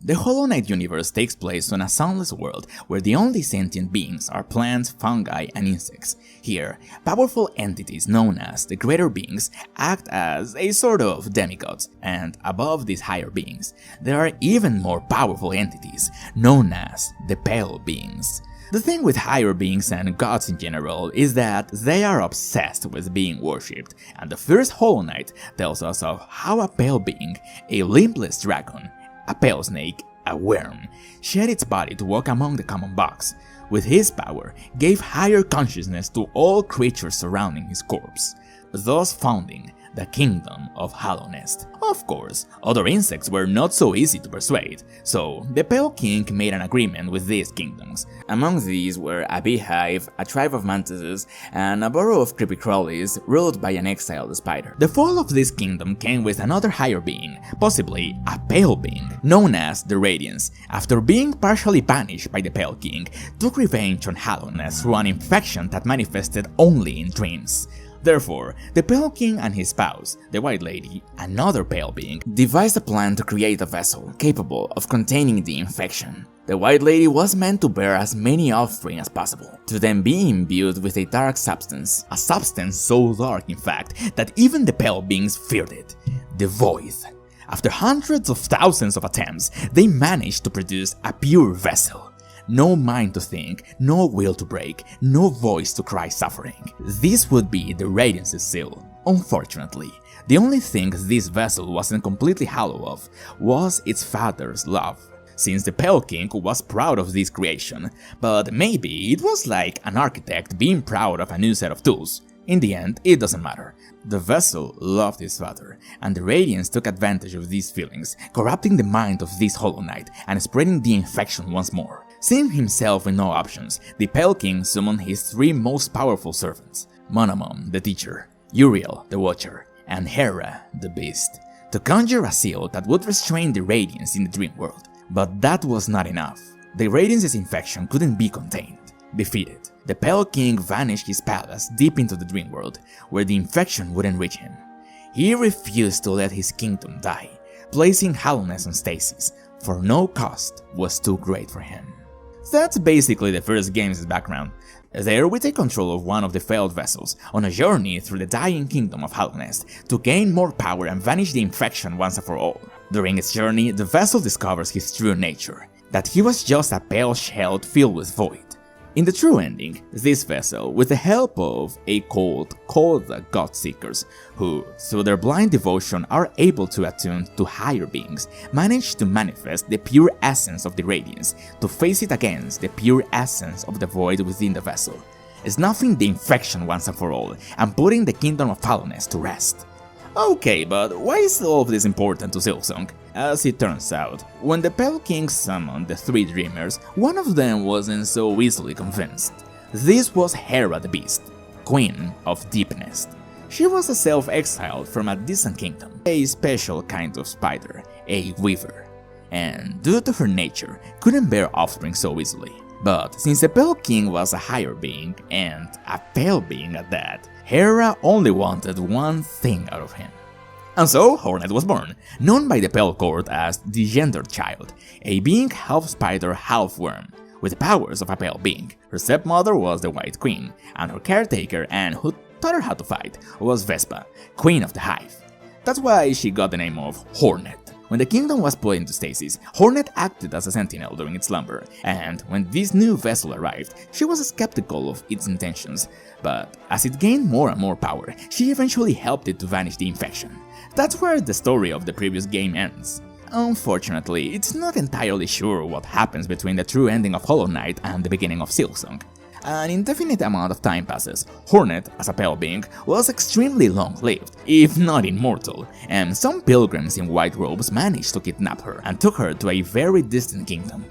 The Hollow Knight universe takes place on a soundless world where the only sentient beings are plants, fungi, and insects. Here, powerful entities known as the Greater Beings act as a sort of demigods, and above these higher beings, there are even more powerful entities known as the Pale Beings. The thing with higher beings and gods in general is that they are obsessed with being worshipped, and the first Hollow Knight tells us of how a pale being, a limbless dragon, a pale snake, a worm, shed its body to walk among the common bugs. With his power, gave higher consciousness to all creatures surrounding his corpse, thus founding the Kingdom of Hallownest. Of course, other insects were not so easy to persuade, so the Pale King made an agreement with these kingdoms. Among these were a beehive, a tribe of mantises, and a burrow of creepy crawlies ruled by an exiled spider. The fall of this kingdom came with another higher being, possibly a pale being, known as the Radiance, after being partially banished by the Pale King, took revenge on Hallownest through an infection that manifested only in dreams. Therefore, the Pale King and his spouse, the White Lady, another pale being, devised a plan to create a vessel capable of containing the infection. The White Lady was meant to bear as many offspring as possible, to then be imbued with a dark substance, a substance so dark in fact that even the pale beings feared it, the Void. After hundreds of thousands of attempts, they managed to produce a pure vessel. No mind to think, no will to break, no voice to cry suffering. This would be the Radiance's seal. Unfortunately, the only thing this vessel wasn't completely hollow of was its father's love, since the Pale King was proud of this creation, but maybe it was like an architect being proud of a new set of tools. In the end, it doesn't matter. The vessel loved his father, and the Radiance took advantage of these feelings, corrupting the mind of this Hollow Knight and spreading the infection once more. Seeing himself with no options, the Pale King summoned his three most powerful servants, Monamon, the teacher, Uriel, the watcher, and Hera, the beast, to conjure a seal that would restrain the Radiance in the dream world. But that was not enough. The Radiance's infection couldn't be contained. Defeated, the Pale King vanished his palace deep into the dream world, where the infection wouldn't reach him. He refused to let his kingdom die, placing Hallownest on stasis, for no cost was too great for him. That's basically the first game's background. There we take control of one of the failed vessels, on a journey through the dying kingdom of Hallownest, to gain more power and vanish the infection once and for all. During its journey, the vessel discovers his true nature, that he was just a pale shell filled with void. In the true ending, this vessel, with the help of a cult called the Godseekers, who, through their blind devotion are able to attune to higher beings, manage to manifest the pure essence of the Radiance, to face it against the pure essence of the void within the vessel, snuffing the infection once and for all, and putting the kingdom of Hallownest to rest. Okay, but why is all of this important to Silksong? As it turns out, when the Pale King summoned the three dreamers, one of them wasn't so easily convinced. This was Hera the Beast, Queen of Deepness. She was a self-exiled from a distant kingdom, a special kind of spider, a weaver, and due to her nature, couldn't bear offspring so easily. But since the Pale King was a higher being, and a pale being at that, Hera only wanted one thing out of him. And so Hornet was born, known by the Pale Court as the Gendered Child, a being half spider, half worm, with the powers of a pale being. Her stepmother was the White Queen, and her caretaker and who taught her how to fight was Vespa, Queen of the Hive. That's why she got the name of Hornet. When the kingdom was put into stasis, Hornet acted as a sentinel during its slumber, and when this new vessel arrived, she was skeptical of its intentions, but as it gained more and more power, she eventually helped it to vanish the infection. That's where the story of the previous game ends. Unfortunately, it's not entirely sure what happens between the true ending of Hollow Knight and the beginning of Silksong. An indefinite amount of time passes. Hornet, as a pale being, was extremely long-lived, if not immortal, and some pilgrims in white robes managed to kidnap her and took her to a very distant kingdom.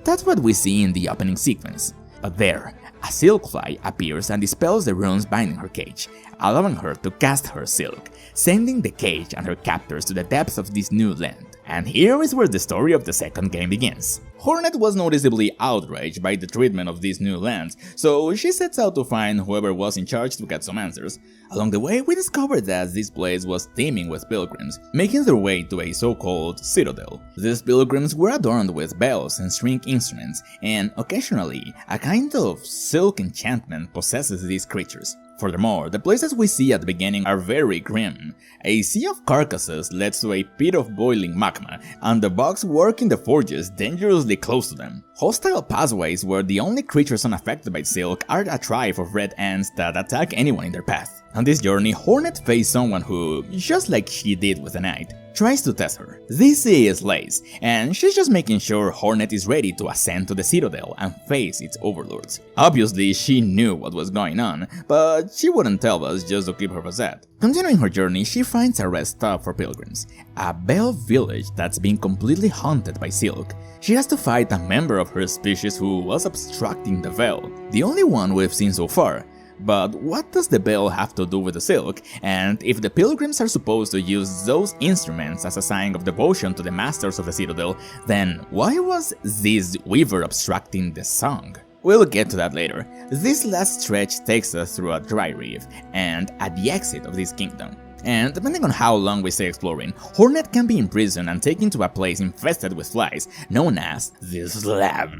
That's what we see in the opening sequence. But there, a silkfly appears and dispels the runes binding her cage, allowing her to cast her silk, sending the cage and her captors to the depths of this new land. And here is where the story of the second game begins. Hornet was noticeably outraged by the treatment of these new lands, so she sets out to find whoever was in charge to get some answers. Along the way, we discovered that this place was teeming with pilgrims, making their way to a so-called citadel. These pilgrims were adorned with bells and string instruments, and occasionally, a kind of silk enchantment possesses these creatures. Furthermore, the places we see at the beginning are very grim. A sea of carcasses leads to a pit of boiling magma, and the bugs work in the forges dangerously close to them. Hostile pathways where the only creatures unaffected by silk are a tribe of red ants that attack anyone in their path. On this journey, Hornet faced someone who, just like she did with the knight, tries to test her. This is Lace, and she's just making sure Hornet is ready to ascend to the citadel and face its overlords. Obviously, she knew what was going on, but she wouldn't tell us just to keep her facade. Continuing her journey, she finds a rest stop for pilgrims, a Bell village that's been completely haunted by silk. She has to fight a member of her species who was obstructing the Veil, the only one we've seen so far. But what does the bell have to do with the silk? And if the pilgrims are supposed to use those instruments as a sign of devotion to the masters of the citadel, then why was this weaver obstructing the song? We'll get to that later. This last stretch takes us through a dry reef, and at the exit of this kingdom. And depending on how long we stay exploring, Hornet can be imprisoned and taken to a place infested with flies, known as the Slab,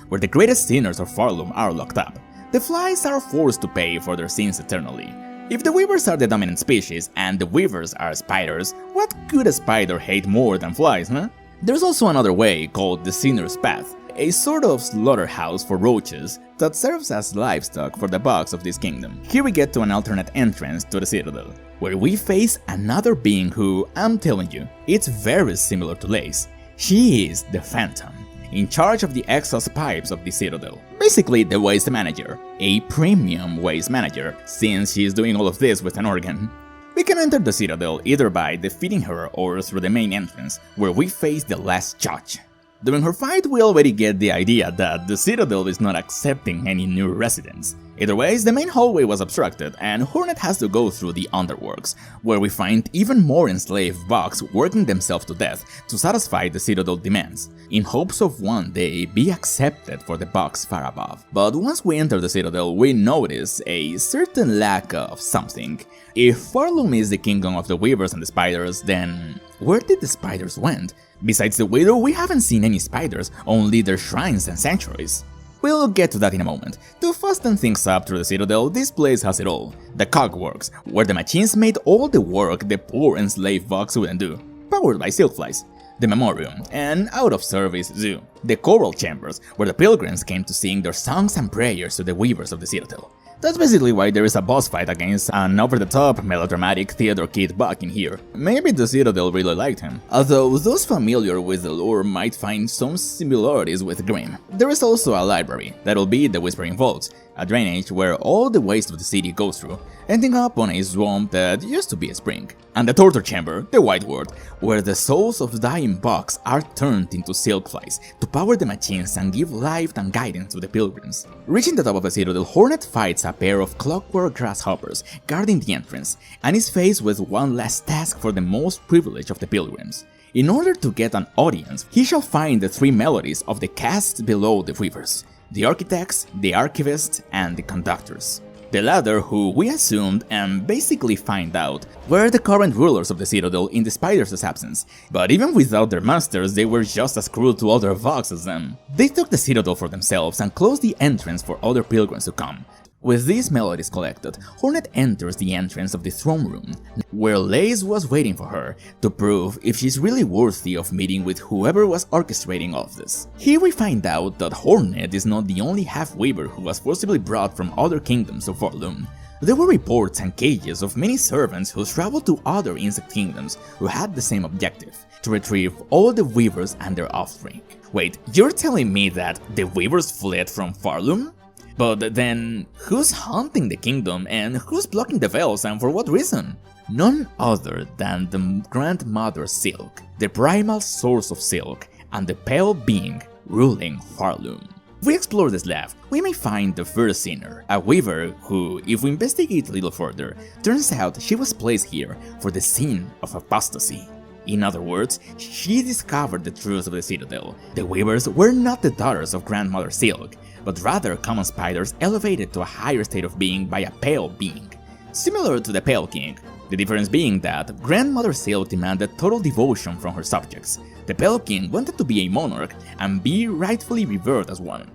where the greatest sinners of Farlum are locked up. The flies are forced to pay for their sins eternally. If the weavers are the dominant species and the weavers are spiders, what could a spider hate more than flies, huh? There's also another way called the Sinner's Path, a sort of slaughterhouse for roaches that serves as livestock for the bugs of this kingdom. Here we get to an alternate entrance to the citadel, where we face another being who, I'm telling you, it's very similar to Lace. She is the Phantom, in charge of the exhaust pipes of the citadel. Basically the waste manager, a premium waste manager, since she is doing all of this with an organ. We can enter the citadel either by defeating her or through the main entrance, where we face the last judge. During her fight, we already get the idea that the citadel is not accepting any new residents. Either way, the main hallway was obstructed, and Hornet has to go through the underworks, where we find even more enslaved bugs working themselves to death to satisfy the citadel demands, in hopes of one day be accepted for the bugs far above. But once we enter the citadel, we notice a certain lack of something. If Farlum is the kingdom of the weavers and the spiders, then where did the spiders went? Besides the widow, we haven't seen any spiders, only their shrines and sanctuaries. We'll get to that in a moment. To fasten things up through the citadel, this place has it all. The cogworks, where the machines made all the work the poor enslaved bugs wouldn't do, powered by silk flies. The memorium, an out-of-service zoo. The choral chambers, where the pilgrims came to sing their songs and prayers to the weavers of the citadel. That's basically why there is a boss fight against an over-the-top, melodramatic theater kid bug in here. Maybe the Citadel really liked him. Although those familiar with the lore might find some similarities with Grimm. There is also a library, that'll be the Whispering Vaults, a drainage where all the waste of the city goes through, ending up on a swamp that used to be a spring. And the torture chamber, the White Ward, where the souls of dying bugs are turned into silk flies to power the machines and give life and guidance to the pilgrims. Reaching the top of the citadel, Hornet fights a pair of clockwork grasshoppers guarding the entrance, and is faced with one last task for the most privileged of the pilgrims. In order to get an audience, he shall find the three melodies of the castes below the weavers: the architects, the archivists, and the conductors. The latter, who we assumed and basically find out, were the current rulers of the citadel in the spiders' absence, but even without their masters, they were just as cruel to other bugs as them. They took the citadel for themselves and closed the entrance for other pilgrims to come. With these melodies collected, Hornet enters the entrance of the throne room, where Lace was waiting for her, to prove if she's really worthy of meeting with whoever was orchestrating all of this. Here we find out that Hornet is not the only half-weaver who was forcibly brought from other kingdoms of Farlum. There were reports and cages of many servants who traveled to other insect kingdoms who had the same objective: to retrieve all the weavers and their offspring. Wait, you're telling me that the weavers fled from Farlum? But then, who's haunting the kingdom and who's blocking the veils and for what reason? None other than the Grandmother Silk, the primal source of silk, and the pale being ruling Farlum. If we explore this lab, we may find the first sinner, a weaver who, if we investigate a little further, turns out she was placed here for the sin of apostasy. In other words, she discovered the truth of the Citadel. The Weavers were not the daughters of Grandmother Silk, but rather common spiders elevated to a higher state of being by a Pale Being. Similar to the Pale King, the difference being that Grandmother Silk demanded total devotion from her subjects. The Pale King wanted to be a monarch and be rightfully revered as one.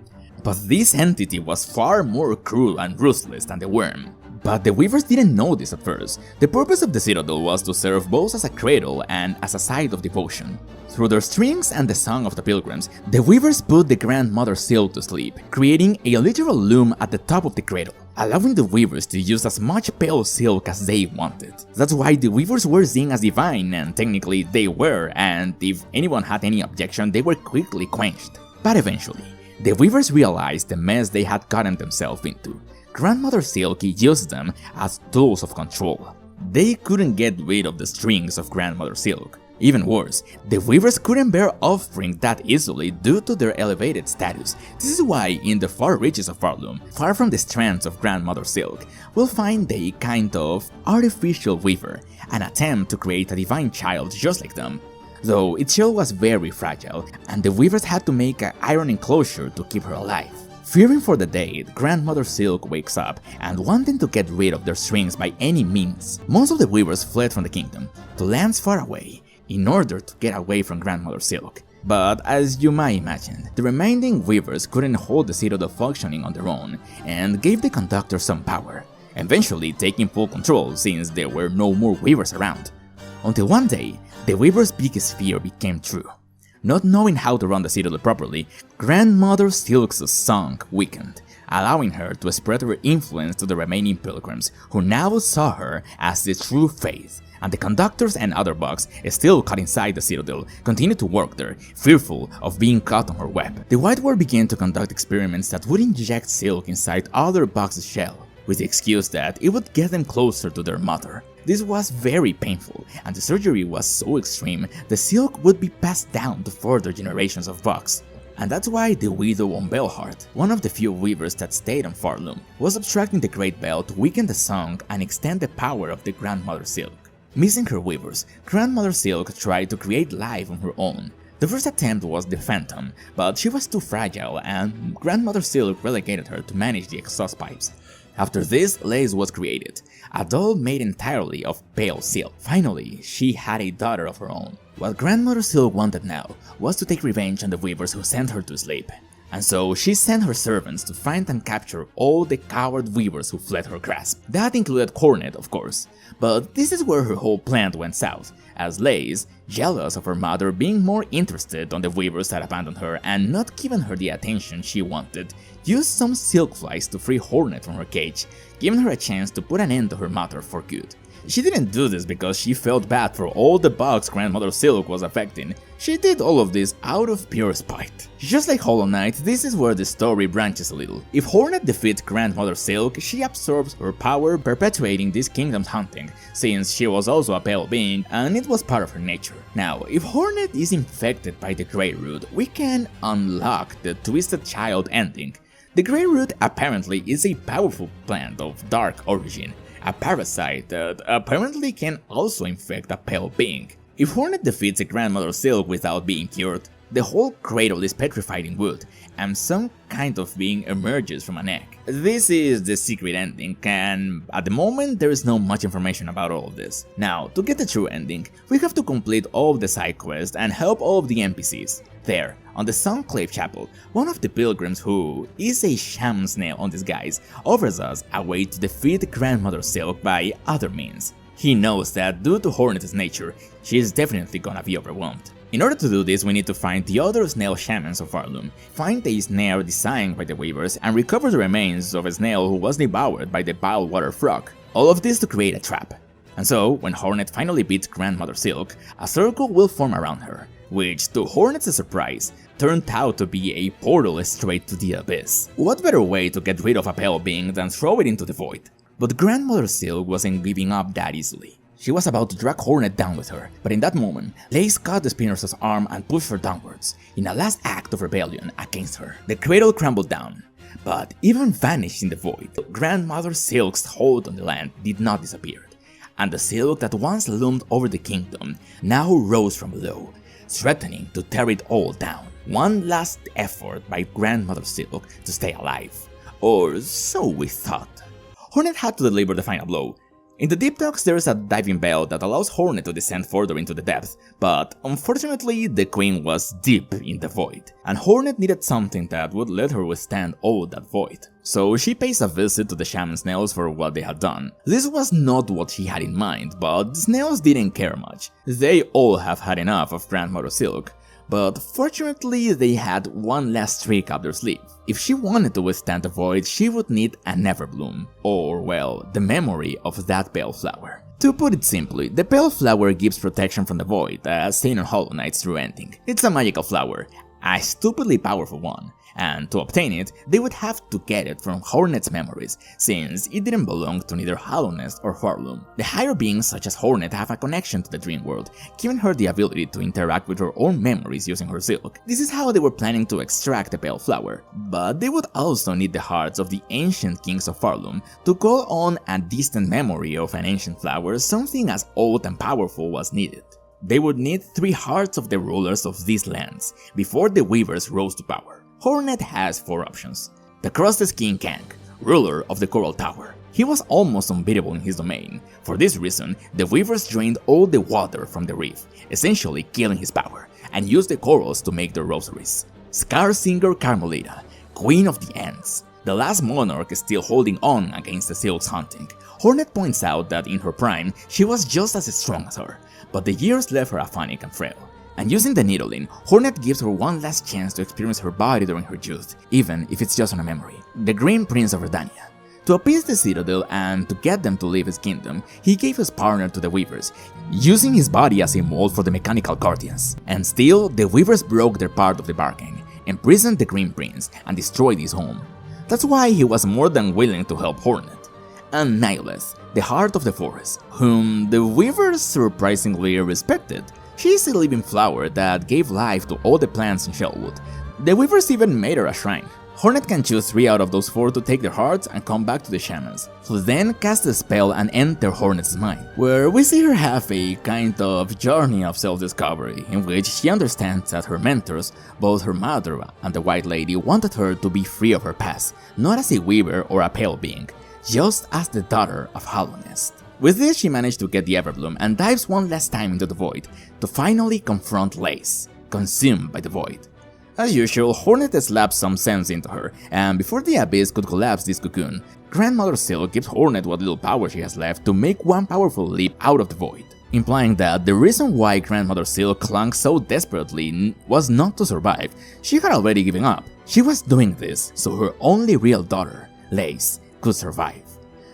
But this entity was far more cruel and ruthless than the Worm. But the Weavers didn't know this at first. The purpose of the Citadel was to serve both as a cradle and as a site of devotion. Through their strings and the Song of the Pilgrims, the Weavers put the Grandmother Silk to sleep, creating a literal loom at the top of the cradle, allowing the Weavers to use as much pale silk as they wanted. That's why the Weavers were seen as divine, and technically they were, and if anyone had any objection, they were quickly quenched. But eventually, the Weavers realized the mess they had gotten themselves into. Grandmother Silk used them as tools of control. They couldn't get rid of the strings of Grandmother Silk. Even worse, the Weavers couldn't bear offspring that easily due to their elevated status. This is why in the far reaches of Farloom, far from the strands of Grandmother Silk, we'll find a kind of artificial weaver, an attempt to create a divine child just like them. Though its shell was very fragile, and the Weavers had to make an iron enclosure to keep her alive. Fearing for the day, Grandmother Silk wakes up and wanting to get rid of their strings by any means. Most of the Weavers fled from the kingdom to lands far away in order to get away from Grandmother Silk. But as you might imagine, the remaining Weavers couldn't hold the Citadel functioning on their own and gave the conductor some power, eventually taking full control since there were no more Weavers around. Until one day, the Weavers' biggest fear became true. Not knowing how to run the Citadel properly, Grandmother Silk's song weakened, allowing her to spread her influence to the remaining pilgrims, who now saw her as the true faith, and the conductors and other bugs still caught inside the Citadel continued to work there, fearful of being caught on her web. The White War began to conduct experiments that would inject silk inside other bugs' shell, with the excuse that it would get them closer to their mother. This was very painful, and the surgery was so extreme, the silk would be passed down to further generations of bugs. And that's why the widow on Bellheart, one of the few weavers that stayed on Farloom, was obstructing the Great Bell to weaken the song and extend the power of the Grandmother Silk. Missing her weavers, Grandmother Silk tried to create life on her own. The first attempt was the Phantom, but she was too fragile and Grandmother Silk relegated her to manage the exhaust pipes. After this, Lace was created, a doll made entirely of pale silk. Finally, she had a daughter of her own. What Grandmother Silk wanted now was to take revenge on the weavers who sent her to sleep. And so she sent her servants to find and capture all the coward weavers who fled her grasp. That included Hornet, of course. But this is where her whole plan went south, as Lace, jealous of her mother being more interested on the weavers that abandoned her and not giving her the attention she wanted, used some silk flies to free Hornet from her cage, giving her a chance to put an end to her mother for good. She didn't do this because she felt bad for all the bugs Grandmother Silk was affecting. She did all of this out of pure spite. Just like Hollow Knight, this is where the story branches a little. If Hornet defeats Grandmother Silk, she absorbs her power, perpetuating this kingdom's hunting, since she was also a pale being and it was part of her nature. Now, if Hornet is infected by the Grey Root, we can unlock the Twisted Child ending. The Grey Root apparently is a powerful plant of dark origin, a parasite that apparently can also infect a pale being. If Hornet defeats a Grandmother Silk without being cured, the whole cradle is petrified in wood, and some kind of being emerges from an egg. This is the secret ending, and at the moment there is not much information about all of this. Now, to get the true ending, we have to complete all of the side quests and help all of the NPCs. There, on the Sunclave Chapel, one of the pilgrims, who is a sham snail on disguise, offers us a way to defeat Grandmother Silk by other means. He knows that due to Hornet's nature, she is definitely gonna be overwhelmed. In order to do this, we need to find the other snail shamans of Farloom, find a snare designed by the weavers, and recover the remains of a snail who was devoured by the bile water frog. All of this to create a trap. And so, when Hornet finally beats Grandmother Silk, a circle will form around her, which, to Hornet's surprise, turned out to be a portal straight to the abyss. What better way to get rid of a pale being than throw it into the void? But Grandmother Silk wasn't giving up that easily. She was about to drag Hornet down with her, but in that moment, Lace caught the Spinner's arm and pushed her downwards, in a last act of rebellion against her. The cradle crumbled down, but even vanished in the void. Grandmother Silk's hold on the land did not disappear. and the Silk that once loomed over the kingdom now rose from below, threatening to tear it all down. One last effort by Grandmother Silk to stay alive. Or so we thought. Hornet had to deliver the final blow. In the Deep Docks there is a diving bell that allows Hornet to descend further into the depths, but unfortunately the Queen was deep in the void, and Hornet needed something that would let her withstand all that void. So she pays a visit to the shaman snails for what they had done. This was not what she had in mind, but the snails didn't care much. They all have had enough of Grandmother Silk. But fortunately they had one last trick up their sleeve. If she wanted to withstand the void, she would need a Neverbloom, or well, the memory of that pale flower. To put it simply, the pale flower gives protection from the void, as seen on Hollow Knight's true ending. It's a magical flower, a stupidly powerful one, and to obtain it, they would have to get it from Hornet's memories, since it didn't belong to neither Hallownest or Farloom. The higher beings such as Hornet have a connection to the dream world, giving her the ability to interact with her own memories using her silk. This is how they were planning to extract the pale flower, but they would also need the hearts of the ancient kings of Farloom to call on a distant memory of an ancient flower. Something as old and powerful was needed. They would need 3 hearts of the rulers of these lands before the Weavers rose to power. Hornet has 4 options. The Crusted King Kang, ruler of the Coral Tower. He was almost unbeatable in his domain. For this reason, the Weavers drained all the water from the reef, essentially killing his power, and used the corals to make their rosaries. Scarsinger Carmelita, Queen of the Ants. The last monarch still holding on against the Silk's hunting. Hornet points out that in her prime, she was just as strong as her, but the years left her aphanic and frail. And using the needling, Hornet gives her one last chance to experience her body during her youth, even if it's just on a memory. The Green Prince of Redania. To appease the Citadel and to get them to leave his kingdom, he gave his partner to the Weavers, using his body as a mold for the mechanical guardians. And still, the Weavers broke their part of the bargain, imprisoned the Green Prince, and destroyed his home. That's why he was more than willing to help Hornet. And Nihileth, the Heart of the Forest, whom the Weavers surprisingly respected. She is a living flower that gave life to all the plants in Shellwood. The Weavers even made her a shrine. Hornet can choose 3 out of those 4 to take their hearts and come back to the shamans, who then cast a spell and enter Hornet's mind, where we see her have a kind of journey of self-discovery, in which she understands that her mentors, both her mother and the White Lady, wanted her to be free of her past, not as a Weaver or a Pale being, just as the daughter of Hallownest. With this, she managed to get the Everbloom and dives one last time into the void, to finally confront Lace, consumed by the void. As usual, Hornet slaps some sense into her, and before the Abyss could collapse this cocoon, Grandmother Silk gives Hornet what little power she has left to make one powerful leap out of the void, implying that the reason why Grandmother Silk clung so desperately was not to survive. She had already given up. She was doing this so her only real daughter, Lace, could survive.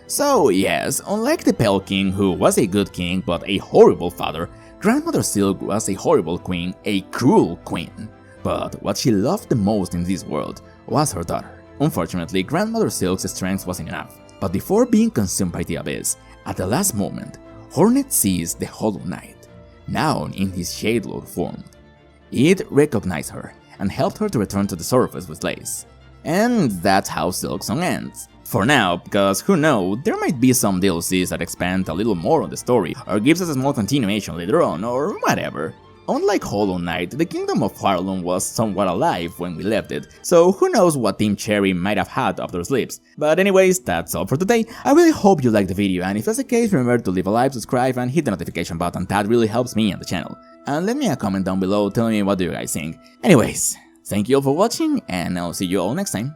So yes, unlike the Pale King, who was a good king but a horrible father, Grandmother Silk was a horrible queen, a cruel queen. But what she loved the most in this world was her daughter. Unfortunately, Grandmother Silk's strength wasn't enough, but before being consumed by the Abyss, at the last moment, Hornet sees the Hollow Knight, now in his Shade-Lord form. It recognized her and helped her to return to the surface with Lace. And that's how Silksong ends. For now, because who knows, there might be some DLCs that expand a little more on the story, or gives us a small continuation later on, or whatever. Unlike Hollow Knight, the Kingdom of Farloom was somewhat alive when we left it, so who knows what Team Cherry might have had up their sleeves. But anyways, that's all for today. I really hope you liked the video, and if that's the case, remember to leave a like, subscribe, and hit the notification button. That really helps me and the channel. And leave me a comment down below telling me what do you guys think. Anyways, thank you all for watching, and I'll see you all next time.